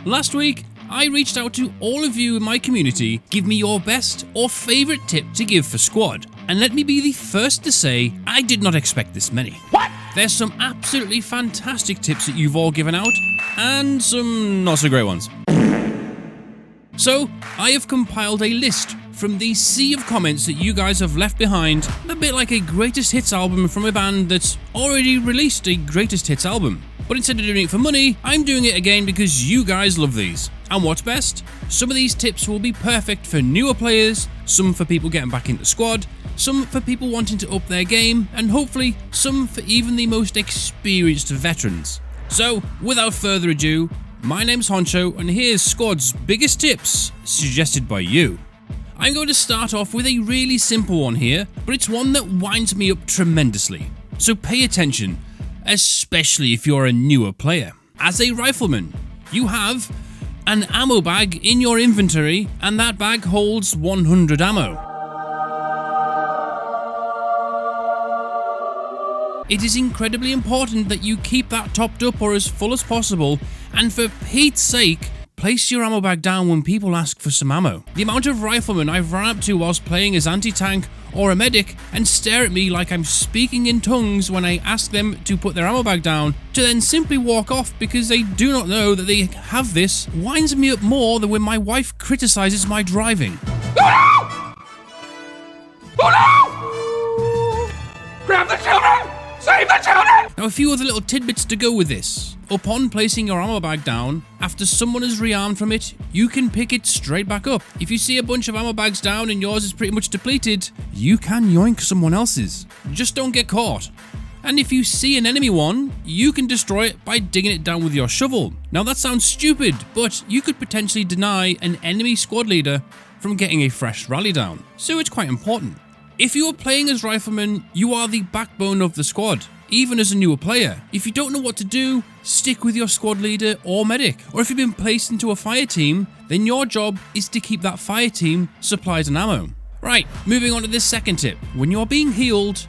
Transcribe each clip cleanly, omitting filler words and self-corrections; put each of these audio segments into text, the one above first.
Last week, I reached out to all of you in my community. Give me your best or favourite tip to give for squad. And let me be the first to say, I did not expect this many. What? There's some absolutely fantastic tips that you've all given out, and some not so great ones. So, I have compiled a list from the sea of comments that you guys have left behind, a bit like a greatest hits album from a band that's already released a greatest hits album. But instead of doing it for money, I'm doing it again because you guys love these. And what's best? Some of these tips will be perfect for newer players, some for people getting back into squad, some for people wanting to up their game, and hopefully some for even the most experienced veterans. So, without further ado, my name's Honcho, and here's squad's biggest tips, suggested by you. I'm going to start off with a really simple one here, but it's one that winds me up tremendously. So pay attention, especially if you're a newer player. As a rifleman, you have an ammo bag in your inventory, and that bag holds 100 ammo. It is incredibly important that you keep that topped up or as full as possible, and for Pete's sake, place your ammo bag down when people ask for some ammo. The amount of riflemen I've run up to whilst playing as anti-tank or a medic and stare at me like I'm speaking in tongues when I ask them to put their ammo bag down, to then simply walk off because they do not know that they have this, winds me up more than when my wife criticizes my driving. Oh no! Oh no! Grab the children! Save the children! Now, a few other little tidbits to go with this. Upon placing your ammo bag down, after someone is rearmed from it, you can pick it straight back up. If you see a bunch of ammo bags down and yours is pretty much depleted, you can yoink someone else's. Just don't get caught. And if you see an enemy one, you can destroy it by digging it down with your shovel. Now that sounds stupid, but you could potentially deny an enemy squad leader from getting a fresh rally down. So it's quite important. If you are playing as rifleman, you are the backbone of the squad, even as a newer player. If you don't know what to do, stick with your squad leader or medic. Or if you've been placed into a fire team, then your job is to keep that fire team supplies and ammo. Right, moving on to this second tip. When you're being healed,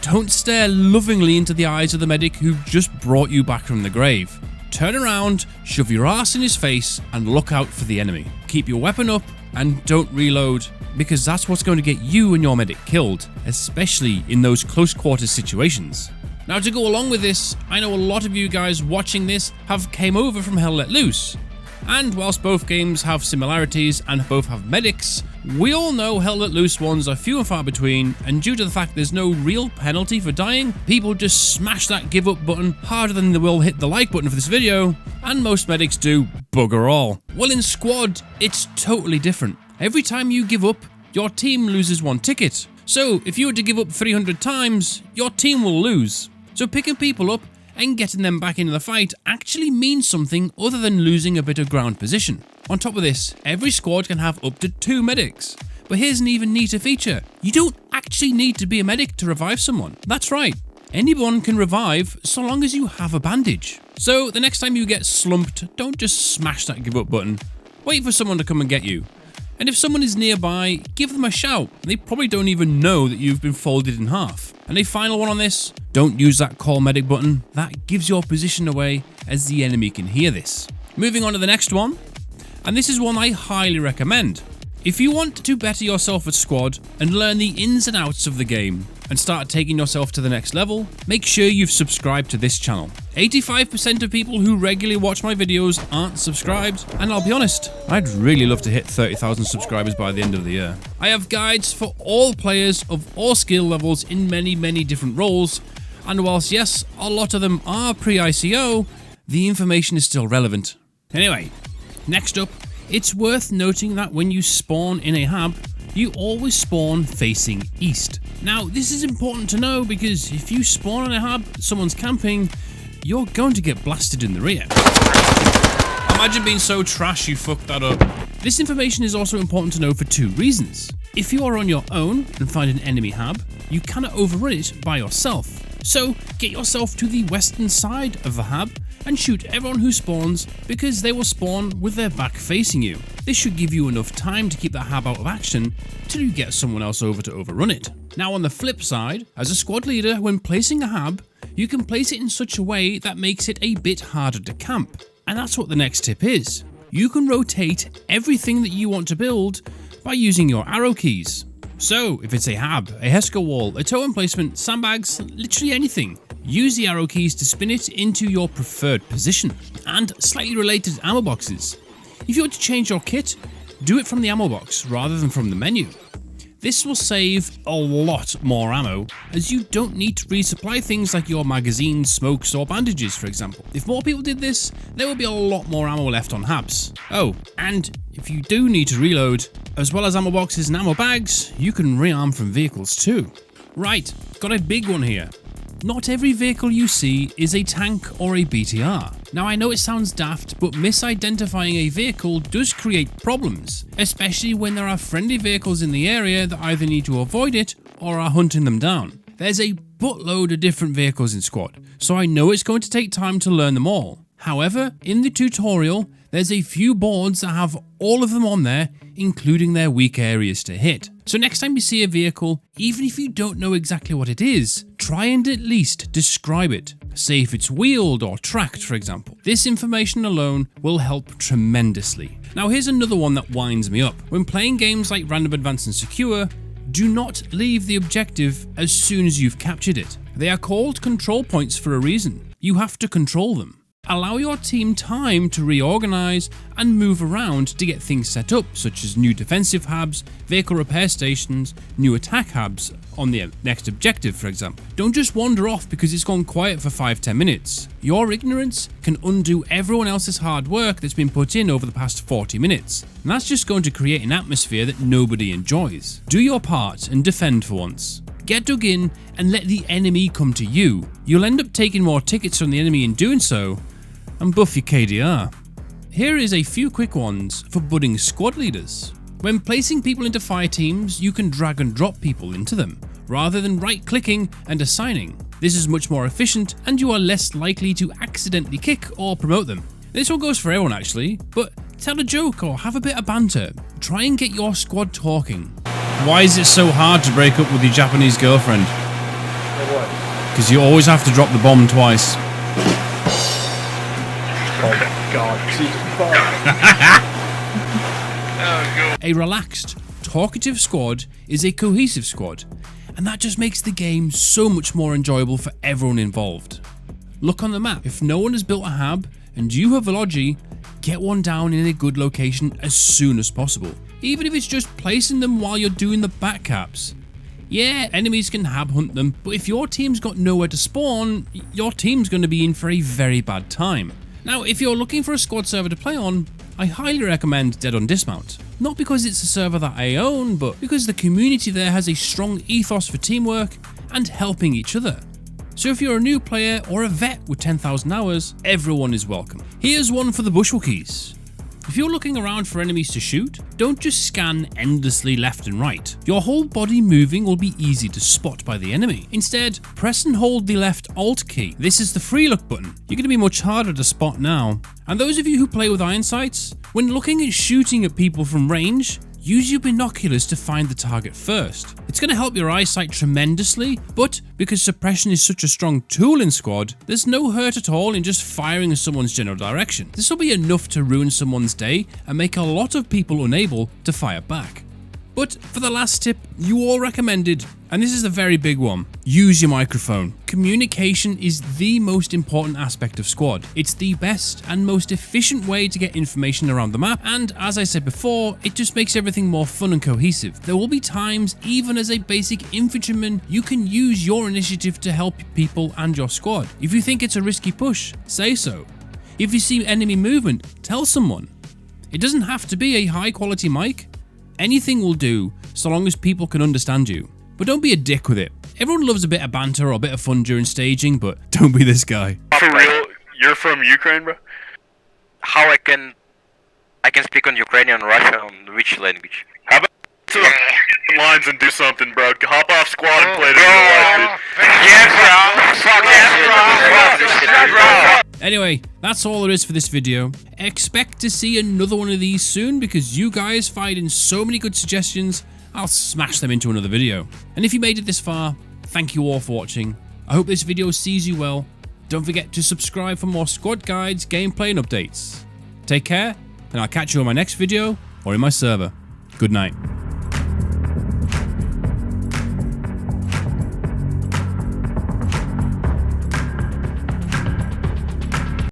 don't stare lovingly into the eyes of the medic who just brought you back from the grave. Turn around, shove your ass in his face, and look out for the enemy. Keep your weapon up and don't reload, because that's what's going to get you and your medic killed, especially in those close quarters situations. Now, to go along with this, I know a lot of you guys watching this have came over from Hell Let Loose. And whilst both games have similarities and both have medics, we all know Hell Let Loose ones are few and far between, and due to the fact there's no real penalty for dying, people just smash that give up button harder than they will hit the like button for this video, and most medics do bugger all. Well, in squad, it's totally different. Every time you give up, your team loses one ticket. So if you were to give up 300 times, your team will lose. So picking people up and getting them back into the fight actually means something other than losing a bit of ground position. On top of this, every squad can have up to 2 medics. But here's an even neater feature. You don't actually need to be a medic to revive someone. That's right. Anyone can revive so long as you have a bandage. So the next time you get slumped, don't just smash that give up button. Wait for someone to come and get you. And if someone is nearby, give them a shout. They probably don't even know that you've been folded in half. And a final one on this, don't use that call medic button. That gives your position away as the enemy can hear this. Moving on to the next one, and this is one I highly recommend. If you want to better yourself at squad and learn the ins and outs of the game and start taking yourself to the next level, make sure you've subscribed to this channel. 85% of people who regularly watch my videos aren't subscribed, and I'll be honest, I'd really love to hit 30,000 subscribers by the end of the year. I have guides for all players of all skill levels in many different roles, and whilst yes, a lot of them are pre-ICO, the information is still relevant. Anyway, next up, it's worth noting that when you spawn in a hab, you always spawn facing east. Now, this is important to know because if you spawn in a hab, someone's camping, you're going to get blasted in the rear. Imagine being so trash you fucked that up. This information is also important to know for 2 reasons. If you are on your own and find an enemy hab, you cannot overrun it by yourself. So get yourself to the western side of the hab and shoot everyone who spawns, because they will spawn with their back facing you. This should give you enough time to keep that hab out of action till you get someone else over to overrun it. Now on the flip side, as a squad leader, when placing a hab, you can place it in such a way that makes it a bit harder to camp. And that's what the next tip is. You can rotate everything that you want to build by using your arrow keys. So if it's a hab, a Hesco wall, a totem placement, sandbags, literally anything, use the arrow keys to spin it into your preferred position. And slightly related to ammo boxes. If you want to change your kit, do it from the ammo box rather than from the menu. This will save a lot more ammo, as you don't need to resupply things like your magazines, smokes or bandages, for example. If more people did this, there would be a lot more ammo left on habs. Oh, and if you do need to reload, as well as ammo boxes and ammo bags, you can rearm from vehicles too. Right, got a big one here. Not every vehicle you see is a tank or a BTR. Now I know it sounds daft, but misidentifying a vehicle does create problems, especially when there are friendly vehicles in the area that either need to avoid it or are hunting them down. There's a buttload of different vehicles in squad, so I know it's going to take time to learn them all. However, in the tutorial, there's a few boards that have all of them on there, including their weak areas to hit. So next time you see a vehicle, even if you don't know exactly what it is, try and at least describe it. Say if it's wheeled or tracked, for example. This information alone will help tremendously. Now here's another one that winds me up. When playing games like Random Advance and Secure, do not leave the objective as soon as you've captured it. They are called control points for a reason. You have to control them. Allow your team time to reorganize and move around to get things set up, such as new defensive hubs, vehicle repair stations, new attack hubs on the next objective, for example. Don't just wander off because it's gone quiet for 5-10 minutes. Your ignorance can undo everyone else's hard work that's been put in over the past 40 minutes. And that's just going to create an atmosphere that nobody enjoys. Do your part and defend for once. Get dug in and let the enemy come to you. You'll end up taking more tickets from the enemy in doing so, and buff your KDR. Here is a few quick ones for budding squad leaders. When placing people into fire teams, you can drag and drop people into them, rather than right-clicking and assigning. This is much more efficient, and you are less likely to accidentally kick or promote them. This one goes for everyone actually, but tell a joke or have a bit of banter. Try and get your squad talking. Why is it so hard to break up with your Japanese girlfriend? Because you always have to drop the bomb twice. Oh God, A relaxed, talkative squad is a cohesive squad, and that just makes the game so much more enjoyable for everyone involved. Look on the map. If no one has built a hab and you have a logi, get one down in a good location as soon as possible, even if it's just placing them while you're doing the back caps. Yeah, enemies can hab hunt them, but if your team's got nowhere to spawn, your team's going to be in for a very bad time. Now, if you're looking for a squad server to play on, I highly recommend Dead on Dismount. Not because it's a server that I own, but because the community there has a strong ethos for teamwork and helping each other. So if you're a new player or a vet with 10,000 hours, everyone is welcome. Here's one for the bushwalkies. If you're looking around for enemies to shoot, don't just scan endlessly left and right. Your whole body moving will be easy to spot by the enemy. Instead, press and hold the left Alt key. This is the free look button. You're going to be much harder to spot now. And those of you who play with iron sights, when looking at shooting at people from range, use your binoculars to find the target first. It's going to help your eyesight tremendously, but because suppression is such a strong tool in squad, there's no hurt at all in just firing in someone's general direction. This will be enough to ruin someone's day and make a lot of people unable to fire back. But for the last tip, you all recommended, and this is a very big one, use your microphone. Communication is the most important aspect of squad. It's the best and most efficient way to get information around the map, and as I said before, it just makes everything more fun and cohesive. There will be times, even as a basic infantryman, you can use your initiative to help people and your squad. If you think it's a risky push, say so. If you see enemy movement, tell someone. It doesn't have to be a high quality mic. Anything will do, so long as people can understand you. But don't be a dick with it. Everyone loves a bit of banter or a bit of fun during staging, but don't be this guy. For real? You're from Ukraine, bro? How I can speak on Ukrainian, Russian, on which language? How about to the lines and do something, bro? Hop off squad and play it in real life, dude. Yes, bro. Fuck yes, bro. Anyway, that's all there is for this video. Expect to see another one of these soon because you guys fired in so many good suggestions, I'll smash them into another video. And if you made it this far, thank you all for watching. I hope this video sees you well, Don't forget to subscribe for more squad guides, gameplay, and updates. Take care, and I'll catch you on my next video or in my server. Good night.